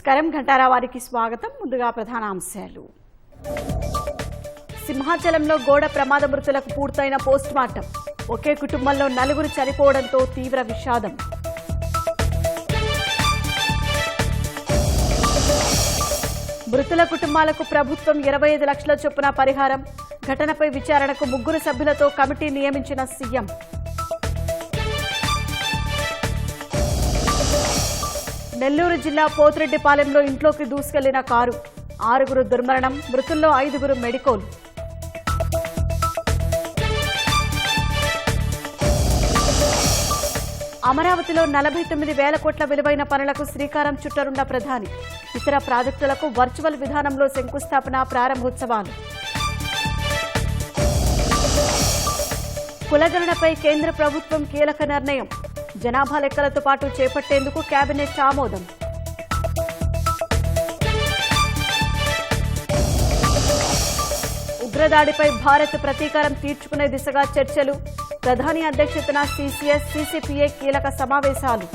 నమస్కారం ఘంటారా వారికి స్వాగతం. ముందుగా ప్రధాన అంశాలు. సింహాచలంలో గోడ ప్రమాద మృతులకు పూర్తయిన పోస్ట్మార్టం. ఒకే కుటుంబంలో 4 చనిపోవడంతో తీవ్ర విషాదం. మృతుల కుటుంబాలకు ప్రభుత్వం 25 లక్షల చొప్పున పరిహారం. ఘటనపై విచారణకు 3 సభ్యులతో కమిటీ నియమించిన సీఎం. నెల్లూరు జిల్లా పోతిరెడ్డిపాలెంలో ఇంట్లోకి దూసుకెళ్లిన కారు. 6 దుర్మరణం, మృతుల్లో 5 మెడికోలు. అమరావతిలో 49,000 కోట్ల విలువైన పనులకు శ్రీకారం చుట్టనున్న ప్రధాని. ఇతర ప్రాజెక్టులకు వర్చువల్ విధానంలో శంకుస్థాపన, ప్రారంభోత్సవాలు. కులగణనపై కేంద్ర ప్రభుత్వం కీలక నిర్ణయం. జనాభా లెక్కలతో పాటు చేపట్టేందుకు కేబినెట్ ఆమోదం. ఉగ్రదాడిపై భారత్ ప్రతీకారం తీర్చుకునే దిశగా చర్చలు. ప్రధాని అధ్యక్షతన సిసిఎస్, సిసిపిఐ కీలక సమావేశాలు.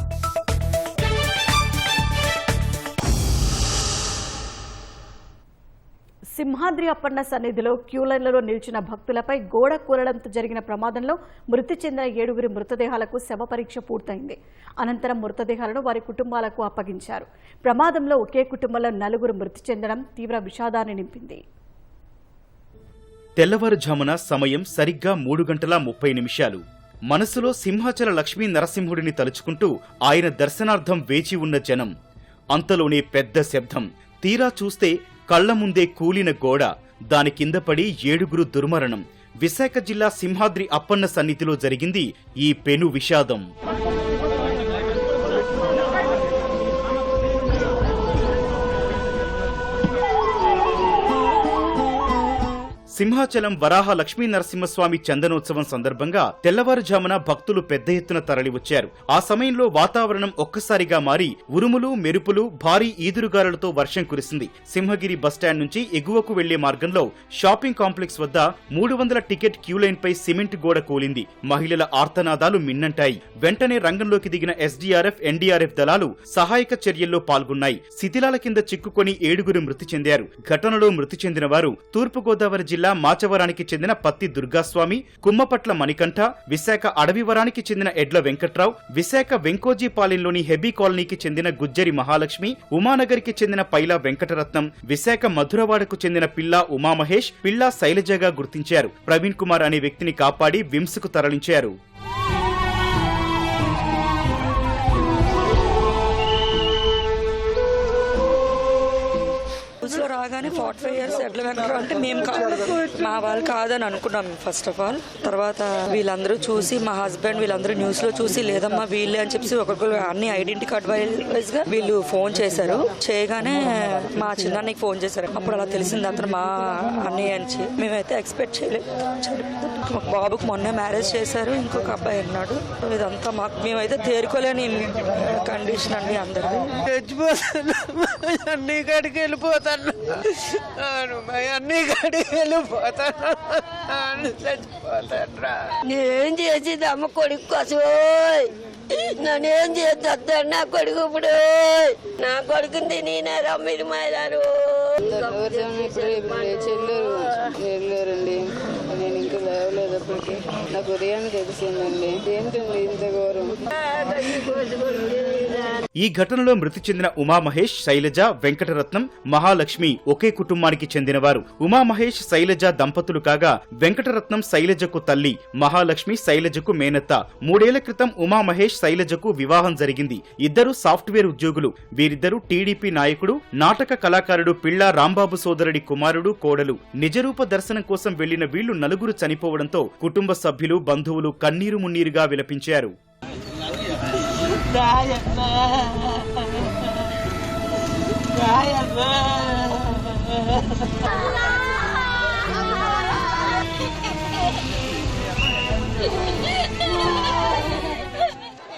సింహాద్రి అప్పన్న సన్నిధిలో క్యూలైన్లలో నిలిచిన భక్తులపై గోడ కూలడంతో జరిగిన ప్రమాదంలో మృతి చెందిన 7 మృతదేహాలకు శవ పరీక్ష పూర్తయింది. అనంతరం మృతదేహాలను వారి కుటుంబాలకు అప్పగించారు. ప్రమాదంలో ఒకే కుటుంబంలో 4 మృతి చెందడం తీవ్ర విషాదాన్ని నింపింది. తెల్లవారుజామున సమయం సరిగ్గా 3:30 మనసులో సింహాచల లక్ష్మీ నరసింహుడిని తలుచుకుంటూ ఆయన దర్శనార్థం వేచి ఉన్న జనం. అంతలోనే పెద్ద శబ్దం. తీరా చూస్తే కళ్ల ముందే కూలిన గోడ. దాని కింద పడి 7 దుర్మరణం. విశాఖ జిల్లా సింహాద్రి అప్పన్న సన్నిధిలో జరిగింది ఈ పెను విషాదం. సింహాచలం వరాహ లక్ష్మీ నరసింహస్వామి చందనోత్సవం సందర్భంగా తెల్లవారుజామున భక్తులు పెద్ద ఎత్తున తరలివచ్చారు. ఆ సమయంలో వాతావరణం ఒక్కసారిగా మారి ఉరుములు, మెరుపులు, భారీ ఈదురుగాలులతో వర్షం కురిసింది. సింహగిరి బస్టాండ్ నుంచి ఎగువకు వెళ్లే మార్గంలో షాపింగ్ కాంప్లెక్స్ వద్ద 300 టికెట్ క్యూలైన్ పై సిమెంట్ గోడ కూలింది. మహిళల ఆర్తనాదాలు మిన్నంటాయి. వెంటనే రంగంలోకి దిగిన ఎస్డీఆర్ఎఫ్, ఎన్డీఆర్ఎఫ్ దళాలు సహాయక చర్యల్లో పాల్గొన్నాయి. శిథిలాల కింద చిక్కుకొని 7 మృతి చెందారు. ఘటనలో మృతి చెందిన వారు తూర్పుగోదావరి జిల్లా మాచవరానికి చెందిన పత్తి దుర్గాస్వామి, కుమ్మపట్ల మణికంఠ, విశాఖ అడవివరానికి చెందిన ఎడ్ల వెంకట్రావు, విశాఖ వెంకోజీపాలెంలోని హెబీ కాలనీకి చెందిన గుజ్జరి మహాలక్ష్మి, ఉమానగర్కి చెందిన పైలా వెంకటరత్నం, విశాఖ మధురవాడకు చెందిన పిల్లా ఉమామహేష్, పిల్లా శైలజగా గుర్తించారు. ప్రవీణ్ కుమార్ అనే వ్యక్తిని కాపాడి విమ్స్కు తరలించారు. రాగానే 45 years ఎడ్ల వెంకటరావు అంటే మేము మా వాళ్ళు కాదని అనుకున్నాం ఫస్ట్ ఆఫ్ ఆల్. తర్వాత వీళ్ళందరూ చూసి, మా హస్బెండ్ వీళ్ళందరూ న్యూస్ లో చూసి లేదమ్మా వీళ్ళే అని చెప్పి ఒకరికి అన్ని ఐడెంటిటీ కార్డ్ వైజ్ గా వీళ్ళు ఫోన్ చేశారు. చేయగానే మా చిన్నానికి ఫోన్ చేశారు. అప్పుడు అలా తెలిసింది అతను మా అన్నయ్య అని. మేమైతే ఎక్స్పెక్ట్ చేయలేదు. బాబుకు మొన్నే మ్యారేజ్ చేశారు, ఇంకొక అబ్బాయి ఉన్నాడు. ఇదంతా మాకు మేమైతే తేరుకోలేని కండిషన్ అండి. అందరిది అన్ని కాడికి వెళ్ళిపోతాను, అన్ని కాడికి వెళ్ళిపోతాను, చచ్చిపోతాను. నేనేం చేసేది అమ్మ కొడుకు కోసం, నన్నేం చేస్తాను నా కొడుకు. ఇప్పుడు నా కొడుకుని నేనే రమ్మిది మాయదారు. చెల్లూరండి, నేను ఇంకా లేవలేదు. అప్పటికి నాకు ఉదయాన్ని తెలిసిందండి. ఏంటండి ఇంత ఘోరం. ఈ ఘటనలో మృతి చెందిన ఉమామహేష్, శైలజ, వెంకటరత్నం, మహాలక్ష్మి ఒకే కుటుంబానికి చెందినవారు. ఉమామహేష్, శైలజ దంపతులు కాగా వెంకటరత్నం శైలజకు తల్లి, మహాలక్ష్మి శైలజకు మేనత్త. 3 ఏళ్ల క్రితం ఉమామహేష్, శైలజకు వివాహం జరిగింది. ఇద్దరు సాఫ్ట్వేర్ ఉద్యోగులు. వీరిద్దరూ టీడీపీ నాయకుడు, నాటక కళాకారుడు పిల్లా రాంబాబు సోదరుడి కుమారుడు, కోడలు. నిజరూప దర్శనం కోసం వెళ్లిన వీళ్లు 4 చనిపోవడంతో కుటుంబ సభ్యులు, బంధువులు కన్నీరు మున్నీరుగా విలపించారు.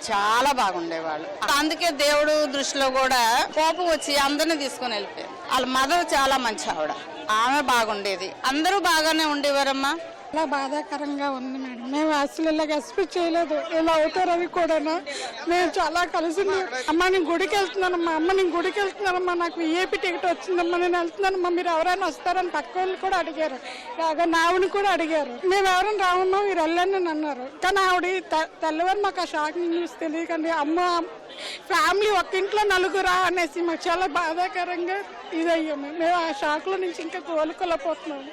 చాలా బాగుండేవాళ్ళు. అందుకే దేవుడు దృష్టిలో కూడా కోపం వచ్చి అందరిని తీసుకుని వెళ్ళిపోయారు. వాళ్ళ మదర్ చాలా మంచి ఆవిడ, ఆమె బాగుండేది. అందరూ బాగానే ఉండేవారమ్మా. చాలా బాధాకరంగా ఉంది మేడం. మేము అసలు ఇలాగ ఎక్స్పెక్ట్ చేయలేదు, ఇలా అవుతారని కూడా. మేము చాలా కలిసి అమ్మ నేను గుడికి వెళ్తున్నానమ్మా, అమ్మ నేను గుడికి వెళ్తున్నానమ్మా, నాకు విఐపి టికెట్ వచ్చిందమ్మా, నేను వెళ్తున్నానమ్మా, మీరు ఎవరైనా వస్తారని పక్క వాళ్ళు కూడా అడిగారు, ఇలాగ నావుని కూడా అడిగారు. మేము ఎవరైనా రావమ్మా మీరు వెళ్ళండి అని అన్నారు. కానీ ఆవిడ తెల్లవారు మాకు ఆ షాకింగ్ న్యూస్ తెలియకండి, అమ్మ ఫ్యామిలీ ఒక్క ఇంట్లో నలుగురా అనేసి మాకు చాలా బాధాకరంగా ఇదయ్యాము. మేము ఆ షాక్లో నుంచి ఇంకా కోలుకోలేకపోతున్నాము.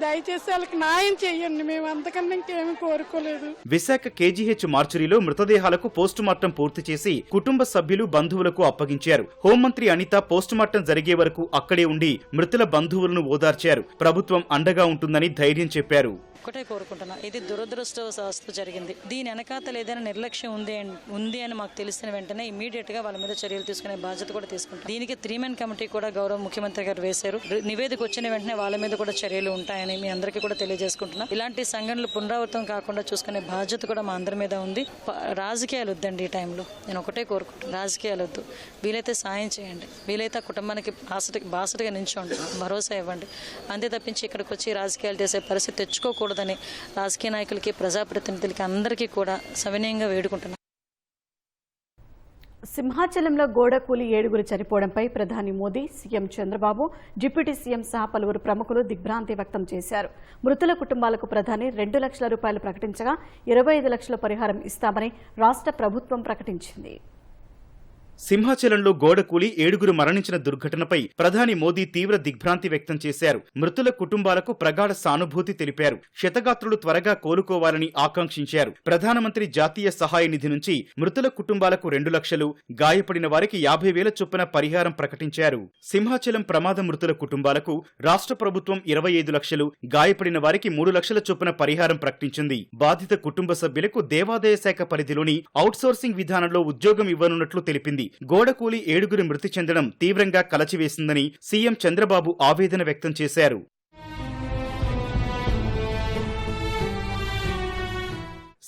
దయచేసి వాళ్ళకి న్యాయం చేయండి, మేము అంతకన్నా ఇంకేమీ కోరుకోలేదు. విశాఖ కేజీహెచ్ మార్చురీలో మృతదేహాలకు పోస్టుమార్టం పూర్తి చేసి కుటుంబ సభ్యులు బంధువులకు అప్పగించారు. హోంమంత్రి అనిత పోస్టుమార్టం జరిగే వరకు అక్కడే ఉండి మృతుల బంధువులను ఓదార్చారు. ప్రభుత్వం అండగా ఉంటుందని ధైర్యం చెప్పారు. ఒకటే కోరుకుంటున్నా, ఇది దురదృష్టవశాత్తు జరిగింది. దీని వెనకాతల ఏదైనా నిర్లక్ష్యం ఉంది అని మాకు తెలిసిన వెంటనే ఇమీడియట్ గా వాళ్ళ మీద చర్యలు తీసుకునే బాధ్యత కూడా తీసుకుంటాం. దీనికి 3 కమిటీ కూడా గౌరవ ముఖ్యమంత్రి గారు వేశారు. నివేదిక వచ్చిన వెంటనే వాళ్ళ మీద కూడా చర్యలు ఉంటాయని మీ అందరికీ కూడా తెలియజేసుకుంటున్నాం. ఇలాంటి సంఘటనలు పునరావృతం కాకుండా చూసుకునే బాధ్యత కూడా మా అందరి మీద ఉంది. రాజకీయాలు వద్దండి ఈ టైంలో. నేను ఒకటే కోరుకుంటున్నాను, రాజకీయాలు వద్దు. వీలైతే సాయం చేయండి, వీలైతే ఆ కుటుంబానికి బాసటగా నిల్చోండి, భరోసా ఇవ్వండి. అంతే తప్పించి ఇక్కడికి వచ్చి రాజకీయాలు చేసే పరిస్థితి తెచ్చుకోకూడదని రాజకీయ నాయకులకి, ప్రజాప్రతినిధులకి అందరికీ కూడా సవినయంగా వేడుకుంటున్నాను. సింహాచలంలో గోడ కూలి 7 చనిపోవడంపై ప్రధాని Modi, CM Chandrababu, deputy CM సహా పలువురు ప్రముఖులు దిగ్భ్రాంతి వ్యక్తం చేశారు. మృతుల కుటుంబాలకు ప్రధాని 2 లక్షల రూపాయలు ప్రకటించగా 25 లక్షల పరిహారం ఇస్తామని రాష్ట్ర ప్రభుత్వం ప్రకటించింది. సింహాచలంలో గోడ కూలి 7 మరణించిన దుర్ఘటనపై ప్రధాని మోదీ తీవ్ర దిగ్భ్రాంతి వ్యక్తం చేశారు. మృతుల కుటుంబాలకు ప్రగాఢ సానుభూతి తెలిపారు. క్షతగాత్రులు త్వరగా కోలుకోవాలని ఆకాంక్షించారు. ప్రధానమంత్రి జాతీయ సహాయ నిధి నుంచి మృతుల కుటుంబాలకు 2 లక్షలు, గాయపడిన వారికి 50,000 చొప్పున పరిహారం ప్రకటించారు. సింహాచలం ప్రమాద మృతుల కుటుంబాలకు రాష్ట్ర ప్రభుత్వం 25 లక్షలు, గాయపడిన వారికి 3 లక్షల చొప్పున పరిహారం ప్రకటించింది. బాధిత కుటుంబ సభ్యులకు దేవాదాయ శాఖ పరిధిలోని అవుట్సోర్సింగ్ విధానంలో ఉద్యోగం ఇవ్వనున్నట్లు తెలిపింది. గోడ కూలి 7 మృతి చెందడం తీవ్రంగా కలచివేసిందని సీఎం చంద్రబాబు ఆవేదన వ్యక్తం చేశారు.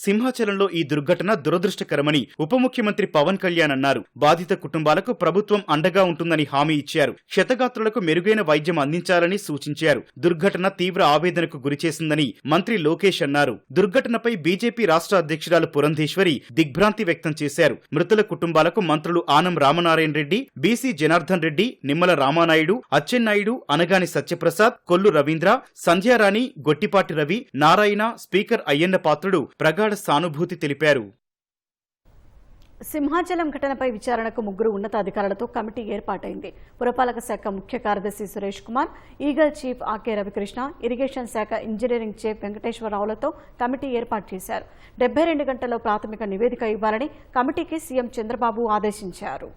సింహాచలంలో ఈ దుర్ఘటన దురదృష్టకరమని ఉప ముఖ్యమంత్రి పవన్ కళ్యాణ్ అన్నారు. బాధిత కుటుంబాలకు ప్రభుత్వం అండగా ఉంటుందని హామీ ఇచ్చారు. క్షతగాత్రులకు మెరుగైన వైద్యం అందించాలని సూచించారు. దుర్ఘటన తీవ్ర ఆవేదనకు గురిచేసిందని మంత్రి లోకేష్ అన్నారు. దుర్ఘటనపై బీజేపీ రాష్ట్ర అధ్యక్షురాలు పురంధేశ్వరి దిగ్భ్రాంతి వ్యక్తం చేశారు. మృతుల కుటుంబాలకు మంత్రులు ఆనం రామనారాయణ రెడ్డి, బీసీ జనార్దన్ రెడ్డి, నిమ్మల రామానాయుడు, అచ్చెన్నాయుడు, అనగాని సత్యప్రసాద్, కొల్లు రవీంద్ర, సంధ్యారాణి, గొట్టిపాటి రవి, నారాయణ, స్పీకర్ అయ్యన్న పాత్రుడు ప్రగాఢ సానుభూతి తెలిపారు. సింహాచలం ఘటనపై విచారణకు 3 ఉన్నతాధికారులతో కమిటీ ఏర్పాటైంది. పురపాలక శాఖ ముఖ్య కార్యదర్శి Suresh Kumar, Eagle chief Akey Ravikrishna, irrigation శాఖ ఇంజనీరింగ్ చీఫ్ వెంకటేశ్వరరావులతో కమిటీ ఏర్పాటు చేశారు. 72 గంటల్లో ప్రాథమిక నివేదిక ఇవ్వాలని కమిటీకి సీఎం చంద్రబాబు ఆదేశించారు.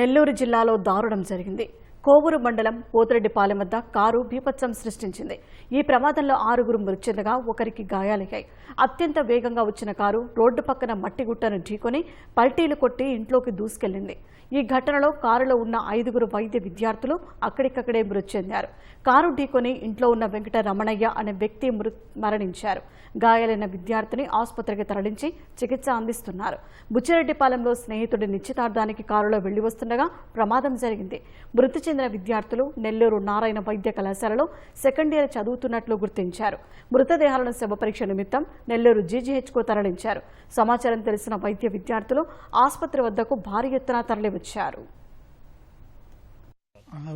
నెల్లూరు జిల్లాలో దారుణం జరిగింది. కోవూరు మండలం పోతిరెడ్డిపాలెం వద్ద కారు బీభత్సం సృష్టించింది. ఈ ప్రమాదంలో 6 మృతి చెందగా 1కి గాయాలయ్యాయి. అత్యంత వేగంగా వచ్చిన కారు రోడ్డు పక్కన మట్టి గుట్టను ఢీకొని పల్టీలు కొట్టి ఇంట్లోకి దూసుకెళ్లింది. ఈ ఘటనలో కారులో ఉన్న 5 వైద్య విద్యార్థులు అక్కడికక్కడే మృతి చెందారు. కారు ఢీకొని ఇంట్లో ఉన్న వెంకట రమణయ్య అనే వ్యక్తి మరణించారు. గాయాలైన విద్యార్థిని ఆసుపత్రికి తరలించి చికిత్స అందిస్తున్నారు. బుచ్చిరెడ్డిపాలెంలో స్నేహితుడి నిశ్చితార్థానికి కారులో వెళ్లి వస్తుండగా ప్రమాదం జరిగింది. మృతి చెందిన విద్యార్థులు నెల్లూరు నారాయణ వైద్య కళాశాలలో 2nd ఇయర్ చదువుతున్నట్లు గుర్తించారు. మృతదేహాలను శవ పరీక్ష నిమిత్తం నెల్లూరు జీజీహెచ్కు తరలించారు. సమాచారం తెలిసిన వైద్య విద్యార్థులు ఆసుపత్రి వద్దకు భారీ ఎత్తున తరలివచ్చారు.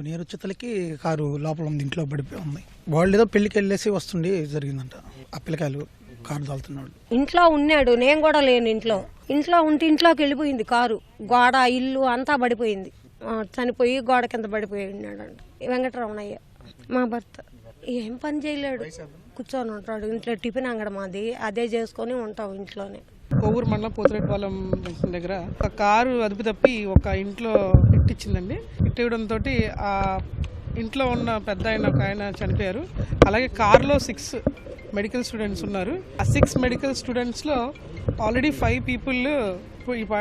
నీరుచితలకి కారు లోపల ఉంది, ఇంట్లో పడిపోయి ఉంది. వాళ్ళు ఏదో పెళ్లికి వెళ్ళేసి వస్తుండే జరిగిందంట. ఆ పిల్లకాయలు కారు దాల్తున్నాడు. ఇంట్లో ఉన్నాడు, నేను కూడా లేను ఇంట్లో ఉంటే ఇంట్లోకి వెళ్ళిపోయింది కారు. గోడ ఇల్లు అంతా పడిపోయింది. చనిపోయి గోడ కింద పడిపోయి ఉన్నాడంట. వెంకటరమణయ్య మా భర్త. ఏం పని చేయలేడు, కూర్చొని ఉంటాడు ఇంట్లో. టిఫిన్ అంగడి మాది, అదే చేసుకొని ఉంటాం ఇంట్లోనే. కోవూరు మండలం పోతిరెడ్డిపాలెం దగ్గర ఒక కారు అదుపు తప్పి ఒక ఇంట్లో ఇట్టించిందండి. ఇట్టివ్వడంతో ఆ ఇంట్లో ఉన్న పెద్ద ఒక ఆయన చనిపోయారు. అలాగే కారులో 6 మెడికల్ స్టూడెంట్స్ ఉన్నారు. ఆ 6 మెడికల్ స్టూడెంట్స్లో ఆల్రెడీ 5 పీపుల్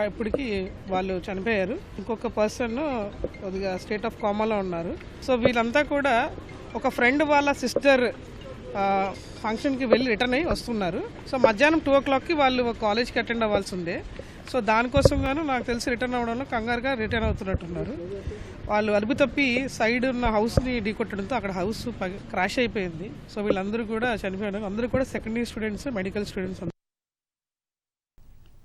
ఇప్పటికి వాళ్ళు చనిపోయారు. ఇంకొక పర్సన్ కొద్దిగా స్టేట్ ఆఫ్ కామాలో ఉన్నారు. సో వీళ్ళంతా కూడా ఒక ఫ్రెండ్ వాళ్ళ సిస్టర్ ఫంక్షన్కి వెళ్ళి రిటర్న్ అయ్యి వస్తున్నారు. సో మధ్యాహ్నం 2 o'clockకి వాళ్ళు కాలేజ్కి అటెండ్ అవ్వాల్సి ఉండే. సో దానికోసం గాను నాకు తెలిసి రిటర్న్ అవ్వడంలో కంగారుగా రిటర్న్ అవుతున్నట్టున్నారు. వాళ్ళు అదుపు తప్పి సైడ్ ఉన్న హౌస్ని ఢీకొట్టడంతో అక్కడ హౌస్ క్రాష్ అయిపోయింది. సో వీళ్ళందరూ కూడా చనిపోయారు. అందరూ కూడా second year students, medical students.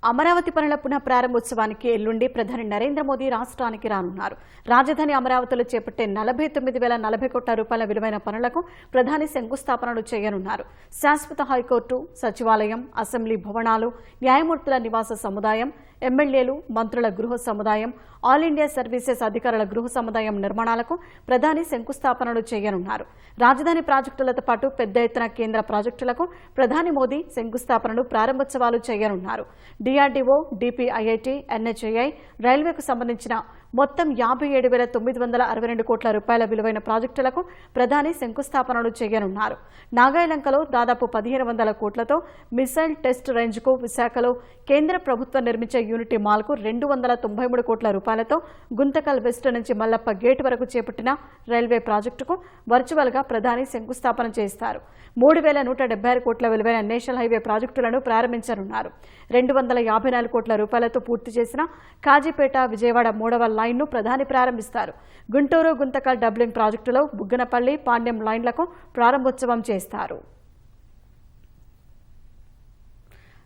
Amaravati పనుల పునః ప్రారంభోత్సవానికి ఎల్లుండి ప్రధాని నరేంద్ర మోదీ రాష్ట్రానికి రానున్నారు. రాజధాని అమరావతిలో చేపట్టే 49,040 కోట్ల రూపాయల విలువైన పనులకు ప్రధాని శంకుస్థాపనలు చేయనున్నారు. శాశ్వత హైకోర్టు, సచివాలయం, అసెంబ్లీ భవనాలు, న్యాయమూర్తుల నివాస సముదాయం, ఎమ్మెల్యేలు, మంత్రుల గృహ సముదాయం, ఆల్ ఇండియా సర్వీసెస్ అధికారుల గృహ సముదాయం నిర్మాణాలకు ప్రధాని శంకుస్థాపనలు చేయనున్నారు. రాజధాని ప్రాజెక్టులతో పాటు పెద్ద ఎత్తున కేంద్ర ప్రాజెక్టులకు ప్రధాని మోదీ శంకుస్థాపనలు, ప్రారంభోత్సవాలు చేయనున్నారు. DRDO, DPIIT, NHAI, రైల్వేకు సంబంధించిన మొత్తం 57,962 కోట్ల రూపాయల విలువైన ప్రాజెక్టులకు ప్రధాని శంకుస్థాపనలు చేయనున్నారు. నాగాయలంకలో దాదాపు 1,500 కోట్లతో మిసైల్ టెస్ట్ రేంజ్కు, విశాఖలో కేంద్ర ప్రభుత్వం నిర్మించే యూనిటీ మాల్కు 293 కోట్ల రూపాయలతో, గుంతకల్ వెస్ట్ నుంచి మల్లప్ప గేట్ వరకు చేపట్టిన రైల్వే ప్రాజెక్టుకు వర్చువల్గా ప్రధాని శంకుస్థాపన చేస్తారు. 3,176 కోట్ల విలువైన నేషనల్ హైవే ప్రాజెక్టులను ప్రారంభించనున్నారు. 254 కోట్ల రూపాయలతో పూర్తి చేసిన కాజీపేట విజయవాడ 3వ లైన్ను ప్రధాని ప్రారంభిస్తారు. గుంటూరు గుంతకల్ డబ్లింగ్ ప్రాజెక్టులో బుగ్గనపల్లి పాండ్యం లైన్లకు ప్రారంభోత్సవం చేస్తారు.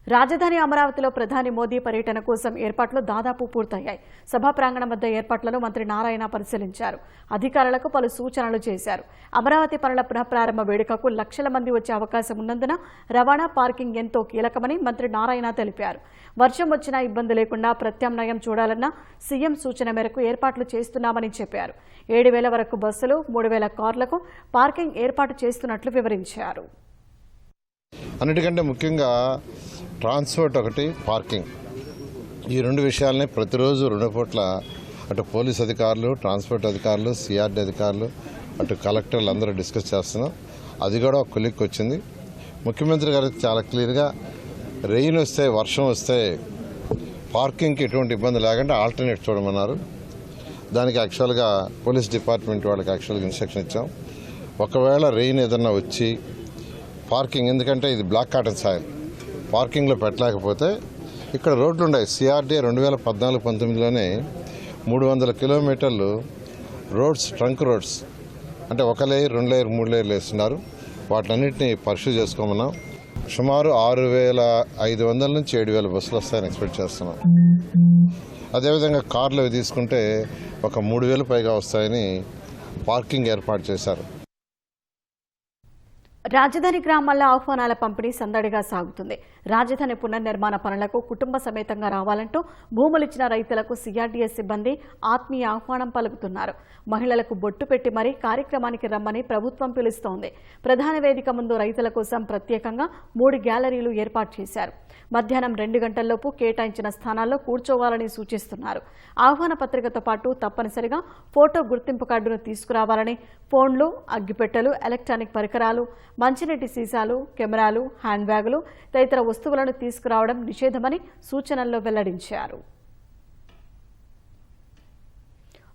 రాజధాని అమరావతిలో ప్రధాని మోదీ పర్యటన కోసం ఏర్పాట్లు దాదాపు పూర్తయ్యాయి. సభా ప్రాంగణం వద్ద ఏర్పాట్లను మంత్రి నారాయణ పరిశీలించారు. అధికారులకు పలు సూచనలు చేశారు. అమరావతి పనుల పునఃప్రారంభ వేడుకకు లక్షల మంది వచ్చే అవకాశం ఉన్నందున రవాణా, పార్కింగ్ ఎంతో కీలకమని మంత్రి నారాయణ తెలిపారు. వర్షం వచ్చినా ఇబ్బంది లేకుండా ప్రత్యామ్నాయం చూడాలన్న సీఎం సూచన మేరకు ఏర్పాట్లు చేస్తున్నామని చెప్పారు. 7,000 వరకు బస్సులు, 3,000 కార్లకు పార్కింగ్ ఏర్పాటు చేస్తున్నట్లు వివరించారు. అన్నిటికంటే ముఖ్యంగా ట్రాన్స్పోర్ట్ ఒకటి, పార్కింగ్, ఈ 2 విషయాలని ప్రతిరోజు 2 పూట్ల అటు పోలీస్ అధికారులు, ట్రాన్స్పోర్ట్ అధికారులు, సిఆర్డీ అధికారులు, అటు కలెక్టర్లు అందరూ డిస్కస్ చేస్తున్నాం. అది కూడా ఒక కొలిక్కి వచ్చింది. ముఖ్యమంత్రి గారికి చాలా క్లియర్గా రెయిన్ వస్తే, వర్షం వస్తే పార్కింగ్కి ఎటువంటి ఇబ్బంది లేకుండా ఆల్టర్నేట్ చూడమన్నారు. దానికి యాక్చువల్గా పోలీస్ డిపార్ట్మెంట్ వాళ్ళకి యాక్చువల్గా ఇన్స్ట్రక్షన్ ఇచ్చాం. ఒకవేళ రెయిన్ ఏదన్నా వచ్చి పార్కింగ్, ఎందుకంటే ఇది బ్లాక్ కాటన్ సాయిల్, పార్కింగ్లో పెట్టలేకపోతే ఇక్కడ రోడ్లు ఉన్నాయి. సిఆర్డీ 2014-19లోనే 300 కిలోమీటర్లు రోడ్స్, ట్రంక్ రోడ్స్, అంటే 1 లేయర్, 2 లేయర్, 3 లేయర్లు వేస్తున్నారు. వాటినన్నింటినీ పరిశీలి చేసుకోమన్నాం. సుమారు 6,500 నుంచి 7,000 బస్సులు వస్తాయని ఎక్స్పెక్ట్ చేస్తున్నాం. అదేవిధంగా కార్లు తీసుకుంటే ఒక 3,000 పైగా వస్తాయని పార్కింగ్ ఏర్పాటు చేశారు. రాజధాని గ్రామాల్లో ఆహ్వానాల పంపిణీ సందడిగా సాగుతుంది. రాజధాని పునర్నిర్మాణ పనులకు కుటుంబ సమేతంగా రావాలంటూ భూములిచ్చిన రైతులకు సిఆర్డీఎస్ సిబ్బంది ఆత్మీయ ఆహ్వానం పలుకుతున్నారు. మహిళలకు బొట్టు పెట్టి మరీ కార్యక్రమానికి రమ్మని ప్రభుత్వం పిలుస్తోంది. ప్రధాన వేదిక ముందు రైతుల కోసం ప్రత్యేకంగా 3 గ్యాలరీలు ఏర్పాటు చేశారు. మధ్యాహ్నం 2 గంటల్లోపు కేటాయించిన స్థానాల్లో కూర్చోవాలని సూచిస్తున్నారు. ఆహ్వాన పత్రికతో పాటు తప్పనిసరిగా ఫోటో గుర్తింపు కార్డును తీసుకురావాలని, ఫోన్లు, అగ్గిపెట్టెలు, ఎలక్ట్రానిక్ పరికరాలు, మంచినీటి సీసాలు, కెమెరాలు, హ్యాండ్ బ్యాగులు తదితర వస్తువులను తీసుకురావడం నిషేధమని సూచనల్లో వెల్లడించారు.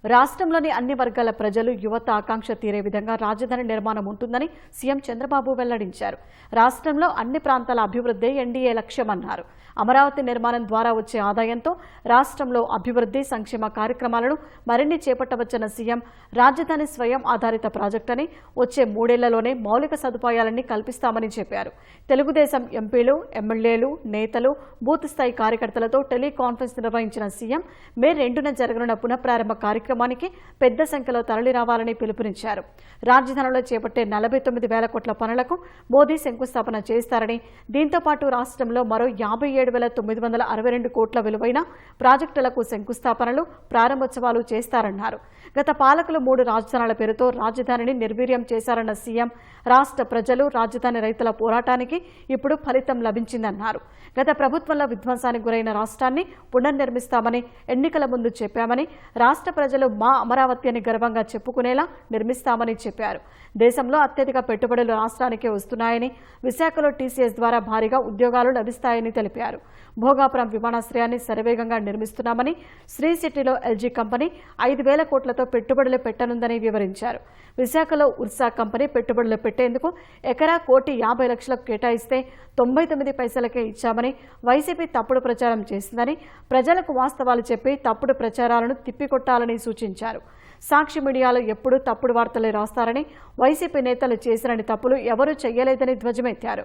రాష్ట్రంలోని అన్ని వర్గాల ప్రజలు, యువత ఆకాంక్ష తీరే విధంగా రాజధాని నిర్మాణం ఉంటుందని సీఎం చంద్రబాబు వెల్లడించారు. రాష్ట్రంలో అన్ని ప్రాంతాల అభివృద్ధి ఎన్డీఏ లక్ష్యమన్నారు. అమరావతి నిర్మాణం ద్వారా వచ్చే ఆదాయంతో రాష్ట్రంలో అభివృద్ధి, సంక్షేమ కార్యక్రమాలను మరిన్ని చేపట్టవచ్చన్న సీఎం రాజధాని స్వయం ఆధారిత ప్రాజెక్టుని వచ్చే 3 ఏళ్లలోనే మౌలిక సదుపాయాలన్నీ కల్పిస్తామని చెప్పారు. తెలుగుదేశం ఎంపీలు, ఎమ్మెల్యేలు, నేతలు, బూత్ స్థాయి కార్యకర్తలతో టెలికాన్ఫరెన్స్ నిర్వహించిన సీఎం మే 2న జరగనున్న పునఃప్రారంభ కార్యక్రమానికి పెద్ద సంఖ్యలో తరలిరావాలని పిలుపునిచ్చారు. రాజధానిలో చేపట్టే 49,000 కోట్ల పనులకు మోదీ శంకుస్థాపన చేస్తారని, దీంతో పాటు రాష్ట్రంలో మరో 57,962 కోట్ల విలువైన ప్రాజెక్టులకు శంకుస్థాపనలు, ప్రారంభోత్సవాలు చేస్తారన్నారు. గత పాలకులు 3 రాజధానుల పేరుతో రాజధానిని నిర్వీర్యం చేశారన్న సీఎం రాష్ట్ర ప్రజలు, రాజధాని రైతుల పోరాటానికి ఇప్పుడు ఫలితం లభించిందన్నారు. గత ప్రభుత్వంలో విధ్వంసానికి గురైన రాష్ట్రాన్ని పునర్నిర్మిస్తామని ఎన్నికల ముందు చెప్పామని, రాష్ట్ర ప్రజలు ప్రజలు మా అమరావతి అని గర్వంగా చెప్పుకునేలా నిర్మిస్తామని చెప్పారు. దేశంలో అత్యధిక పెట్టుబడులు రాష్ట్రానికే వస్తున్నాయని, విశాఖలో టీసీఎస్ ద్వారా భారీగా ఉద్యోగాలు లభిస్తాయని తెలిపారు. భోగాపురం విమానాశ్రయాన్ని శరవేగంగా నిర్మిస్తున్నామని, శ్రీ సిటీలో ఎల్జీ కంపెనీ 5,000 కోట్లతో పెట్టుబడులు పెట్టనుందని వివరించారు. విశాఖలో ఉర్సా కంపెనీ పెట్టుబడులు పెట్టేందుకు ఎకరా 1,50,00,000 కేటాయిస్తే 99 పైసలకే ఇచ్చామని వైసీపీ తప్పుడు ప్రచారం చేసిందని, ప్రజలకు వాస్తవాలు చెప్పి తప్పుడు ప్రచారాలను తిప్పికొట్టాలని సూచించారు. సాక్షి మీడియాలో ఎప్పుడూ తప్పుడు వార్తలే రాస్తారని, వైసీపీ నేతలు చేసిన తప్పులు ఎవరూ చేయలేదని ధ్వజమెత్తారు.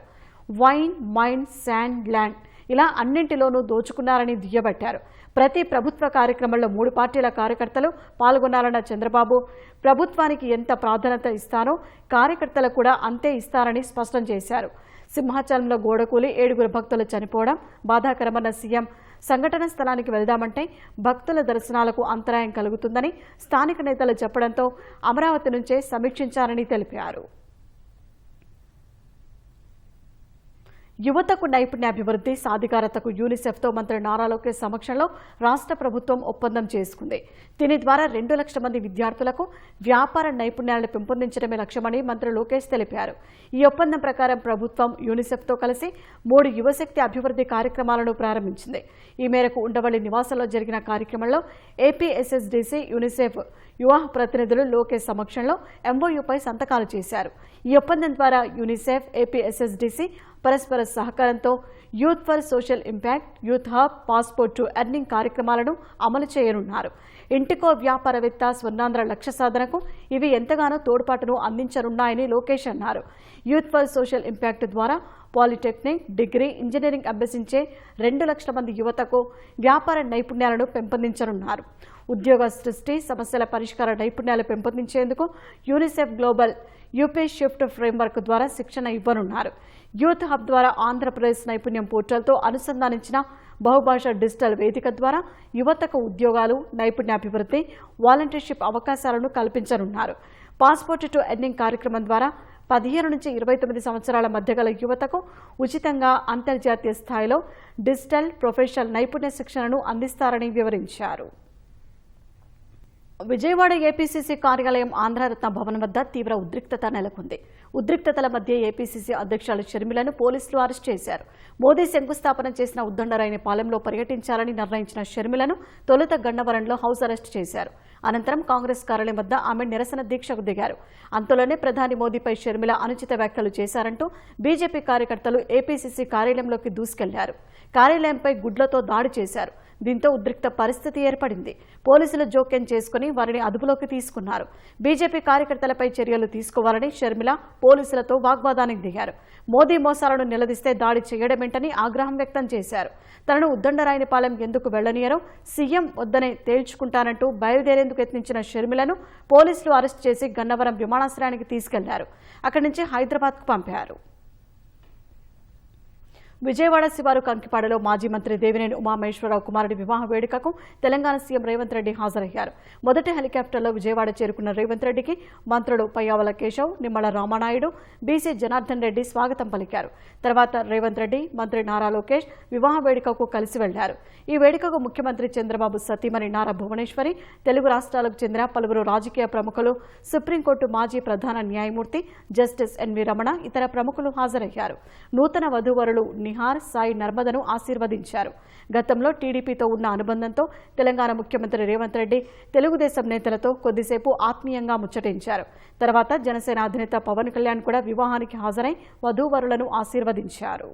వైన్, మైన్, శాండ్, ల్యాండ్ ఇలా అన్నింటిలోనూ దోచుకున్నారని దుయ్యబట్టారు. ప్రతి ప్రభుత్వ కార్యక్రమంలో 3 పార్టీల కార్యకర్తలు పాల్గొనాలన్న చంద్రబాబు, ప్రభుత్వానికి ఎంత ప్రాధాన్యత ఇస్తానో కార్యకర్తలు కూడా అంతే ఇస్తారని స్పష్టం చేశారు. సింహాచలంలో గోడకూలి 7 భక్తులు చనిపోవడం బాధాకరమన్న సీఎం, సంఘటన స్థలానికి వెళ్దామంటే భక్తుల దర్శనాలకు అంతరాయం కలుగుతుందని స్థానిక నేతలు చెప్పడంతో అమరావతి నుంచే సమీక్షించారని తెలిపారు. యువతకు నైపుణ్యాభివృద్ధి, సాధికారతకు యూనిసెఫ్తో మంత్రి నారా లోకేష్ సమక్షంలో రాష్ట్ర ప్రభుత్వం ఒప్పందం చేసుకుంది. దీని ద్వారా 2 లక్షల మంది విద్యార్థులకు వ్యాపార నైపుణ్యాలను పెంపొందించడమే లక్ష్యమని మంత్రి లోకేష్ తెలిపారు. ఈ ఒప్పందం ప్రకారం ప్రభుత్వం యూనిసెఫ్తో కలిసి 3 యువశక్తి అభివృద్ధి కార్యక్రమాలను ప్రారంభించింది. ఈ మేరకు ఉండవల్లి నివాసంలో జరిగిన కార్యక్రమంలో ఏపీఎస్ఎస్డీసీ, యూనిసెఫ్ యువ ప్రతినిధులు లోకేష్ సమక్షంలో ఎంఓయూపై సంతకాలు చేశారు. ఈ ఒప్పందం ద్వారా యూనిసెఫ్, ఏపీఎస్ఎస్డీసీ పరస్పర సహకారంతో youth for social impact, youth hub, passport to earning కార్యక్రమాలను అమలు చేయనున్నారు. ఇంటికో వ్యాపారవేత్త స్వర్ణాంధ్ర లక్ష్య సాధనకు ఇవి ఎంతగానో తోడ్పాటును అందించనున్నాయని లోకేష్ అన్నారు. యూత్ ఫర్ సోషల్ ఇంపాక్ట్ ద్వారా పాలిటెక్నిక్, డిగ్రీ, ఇంజనీరింగ్ అభ్యసించే 2 లక్షల మంది యువతకు వ్యాపార నైపుణ్యాలను పెంపొందించనున్నారు. ఉద్యోగ సృష్టి, సమస్యల పరిష్కార నైపుణ్యాలు పెంపొందించేందుకు UNICEF global up shift framework ద్వారా శిక్షణ ఇవ్వనున్నారు. యూత్ హబ్ ద్వారా ఆంధ్రప్రదేశ్ నైపుణ్యం పోర్టల్తో అనుసంధానించిన బహుభాషా డిజిటల్ వేదిక ద్వారా యువతకు ఉద్యోగాలు, నైపుణ్యాభివృద్ధి, వాలంటీర్షిప్ అవకాశాలను కల్పించనున్నారు. పాస్పోర్ట్ టు ఎర్నింగ్ కార్యక్రమం ద్వారా 15 నుంచి 29 సంవత్సరాల మధ్య గల యువతకు ఉచితంగా అంతర్జాతీయ స్థాయిలో డిజిటల్ ప్రొఫెషనల్ నైపుణ్య శిక్షణను అందిస్తారని వివరించారు. విజయవాడ ఏపీసీసీ కార్యాలయం ఆంధ్రరత్న భవన్ వద్ద తీవ్ర ఉద్రిక్తత నెలకొంది. ఉద్రిక్తతల మధ్య ఏపీసీసీ అధ్యక్షులు షర్మిలను పోలీసులు అరెస్ట్ చేశారు. మోదీ శంకుస్థాపన చేసిన ఉద్దండరాయనిపాలెంలో పర్యటించాలని నిర్ణయించిన షర్మిలను తొలుత గన్నవరంలో హౌస్ అరెస్ట్ చేశారు. అనంతరం కాంగ్రెస్ కార్యాలయం వద్ద ఆమె నిరసన దీక్షకు దిగారు. అంతలోనే ప్రధాని మోదీపై షర్మిల అనుచిత వ్యాఖ్యలు చేశారంటూ బీజేపీ కార్యకర్తలు ఏపీసీసీ కార్యాలయంలోకి దూసుకెళ్లారు. కార్యాలయంపై గుడ్లతో దాడి చేశారు. దీంతో ఉద్రిక్త పరిస్థితి ఏర్పడింది. పోలీసులు జోక్యం చేసుకుని వారిని అదుపులోకి తీసుకున్నారు. బీజేపీ కార్యకర్తలపై చర్యలు తీసుకోవాలని షర్మిల పోలీసులతో వాగ్వాదానికి దిగారు. మోదీ మోసాలను నిలదీస్తే దాడి చేయడమేంటని ఆగ్రహం వ్యక్తం చేశారు. తనను ఉద్దండరాయనిపాలెం ఎందుకు వెళ్లనీయరో సీఎం వద్దనే తేల్చుకుంటానంటూ బయలుదేరేందుకు యత్నించిన షర్మిలను పోలీసులు అరెస్ట్ చేసి గన్నవరం విమానాశ్రయానికి తీసుకెళ్లారు. అక్కడి నుంచి హైదరాబాద్కు పంపారు. విజయవాడ శివారు కంకిపాడలో మాజీ మంత్రి దేవినేని ఉమామహేశ్వరరావు కుమారుడి వివాహ వేడుకకు తెలంగాణ సీఎం రేవంత్ రెడ్డి హాజరయ్యారు. మొదటి హెలికాప్టర్లో విజయవాడ చేరుకున్న రేవంత్ రెడ్డికి మంత్రులు పయ్యావల కేశవ్, నిమ్మల రామానాయుడు, బీసీ జనార్దన్ రెడ్డి స్వాగతం పలికారు. తర్వాత రేవంత్ రెడ్డి, మంత్రి నారా లోకేష్ వివాహ వేడుకకు కలిసి వెళ్లారు. ఈ వేడుకకు ముఖ్యమంత్రి చంద్రబాబు సతీమణి నారా భువనేశ్వరి, తెలుగు రాష్ట్రాలకు చెందిన పలువురు రాజకీయ ప్రముఖులు, సుప్రీంకోర్టు మాజీ ప్రధాన న్యాయమూర్తి జస్టిస్ ఎన్వి రమణ, ఇతర ప్రముఖులు హాజరయ్యారు. నూతన వధూవరులు నిహార్, సాయి నర్మదను ఆశీర్వదించారు. గతంలో టీడీపీతో ఉన్న అనుబంధంతో తెలంగాణ ముఖ్యమంత్రి రేవంత్ రెడ్డి తెలుగుదేశం నేతలతో కొద్దిసేపు ఆత్మీయంగా ముచ్చటించారు. తర్వాత జనసేన అధినేత పవన్ కళ్యాణ్ కూడా వివాహానికి హాజరై వధూవరులను ఆశీర్వదించారు.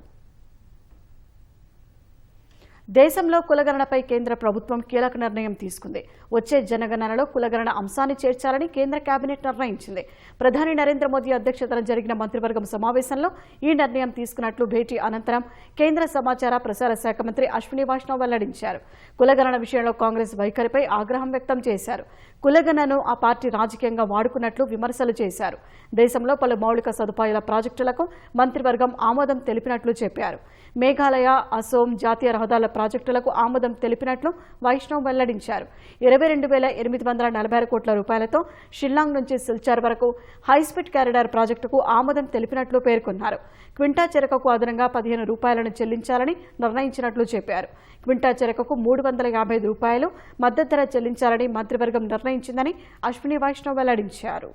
దేశంలో కులగణనపై కేంద్ర ప్రభుత్వం కీలక నిర్ణయం తీసుకుంది. వచ్చే జనగణనలో కులగణన అంశాన్ని చేర్చాలని కేంద్ర కేబినెట్ నిర్ణయించింది. ప్రధాని నరేంద్ర మోదీ అధ్యక్షతన జరిగిన మంత్రివర్గం సమావేశంలో ఈ నిర్ణయం తీసుకున్నట్లు భేటీ అనంతరం కేంద్ర సమాచార ప్రసార శాఖ మంత్రి అశ్విని వైష్ణవ్ వెల్లడించారు. కులగణన విషయంలో కాంగ్రెస్ వైఖరిపై ఆగ్రహం వ్యక్తం చేశారు. కులగణనను ఆ పార్టీ రాజకీయంగా వాడుకున్నట్లు విమర్శలు చేశారు. దేశంలో పలు మౌలిక సదుపాయాల ప్రాజెక్టులకు మంత్రివర్గం ఆమోదం తెలిపినట్లు చెప్పారు. మేఘాలయ, అసోం జాతీయ రహదారుల ప్రాజెక్టులకు ఆమోదం తెలిపినట్లు వైష్ణవ్ వెల్లడించారు. 22,846 కోట్ల రూపాయలతో షిల్లాంగ్ నుంచి సిల్చార్ వరకు హైస్పీడ్ కారిడార్ ప్రాజెక్టుకు ఆమోదం తెలిపినట్లు పేర్కొన్నారు. క్వింటా చెరకకు అదనంగా 15 రూపాయలను చెల్లించాలని నిర్ణయించినట్లు చెప్పారు. క్వింటా చెరకకు 355 రూపాయలు మద్దతు ధర చెల్లించాలని మంత్రివర్గం నిర్ణయించిందని అశ్విని వైష్ణవ్ వెల్లడించారు.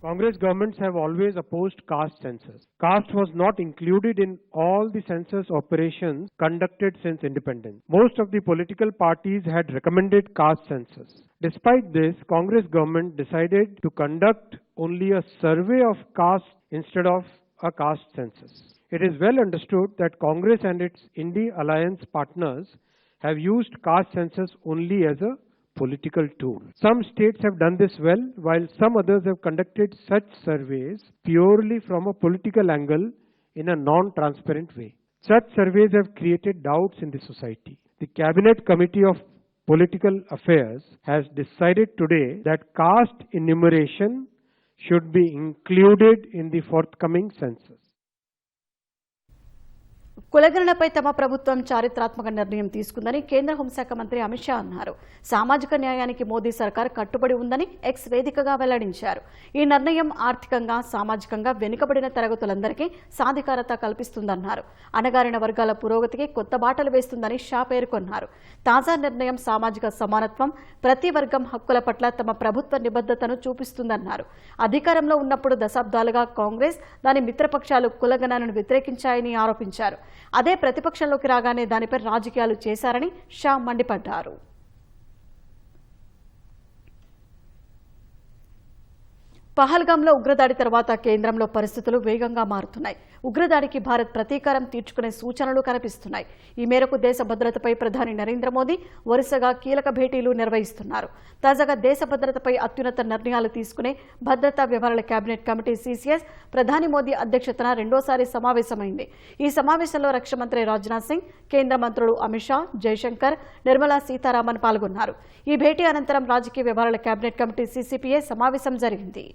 Congress governments have always opposed caste census. Caste was not included in all the census operations conducted since independence. Most of the political parties had recommended caste census. Despite this, Congress government decided to conduct only a survey of caste instead of a caste census. It is well understood that Congress and its India alliance partners have used caste census only as a political tool. Some states have done this well, while some others have conducted such surveys purely from a political angle in a non-transparent way. Such surveys have created doubts in the society. The Cabinet Committee of Political Affairs has decided today that caste enumeration should be included in the forthcoming census. కులగణనపై తమ ప్రభుత్వం చారిత్రాత్మక నిర్ణయం తీసుకుందని కేంద్ర హోంశాఖ మంత్రి అమిత్ షా అన్నారు. సామాజిక న్యాయానికి మోదీ సర్కార్ కట్టుబడి ఉందని ఎక్స్ వేదికగా వెల్లడించారు. ఈ నిర్ణయం ఆర్థికంగా, సామాజికంగా వెనుకబడిన తరగతులందరికీ సాధికారత కల్పిస్తుందన్నారు. అణగారిన వర్గాల పురోగతికి కొత్త బాటలు వేస్తుందని షా పేర్కొన్నారు. తాజా నిర్ణయం సామాజిక సమానత్వం, ప్రతి వర్గం హక్కుల పట్ల తమ ప్రభుత్వ నిబద్ధతను చూపిస్తుందన్నారు. అధికారంలో ఉన్నప్పుడు దశాబ్దాలుగా కాంగ్రెస్, దాని మిత్రపక్షాలు కులగణనను వ్యతిరేకించాయని ఆరోపించారు. అదే ప్రతిపక్షంలోకి రాగానే దానిపై రాజకీయాలు చేశారని షా మండిపడ్డారు. పహల్గాంలో ఉగ్రదాడి తర్వాత కేంద్రంలో పరిస్థితులు వేగంగా మారుతున్నాయి. ఉగ్రదాడికి భారత్ ప్రతీకారం తీర్చుకునే సూచనలు కనిపిస్తున్నాయి. ఈ మేరకు దేశ భద్రతపై ప్రధాని నరేంద్ర మోదీ వరుసగా కీలక భేటీలు నిర్వహిస్తున్నారు. తాజాగా దేశ భద్రతపై అత్యున్నత నిర్ణయాలు తీసుకునే భద్రతా వ్యవహారాల కేబినెట్ కమిటీ సిసిఎస్ ప్రధాని మోదీ అధ్యక్షతన రెండోసారి సమావేశమైంది. ఈ సమావేశంలో రక్షణ మంత్రి రాజ్నాథ్ సింగ్, కేంద్ర మంత్రులు అమిత్ షా, జయశంకర్, నిర్మలా సీతారామన్ పాల్గొన్నారు. ఈ భేటీ అనంతరం రాజకీయ వ్యవహారాల కేబినెట్ కమిటీ సిసిపిఏ సమావేశం జరిగింది.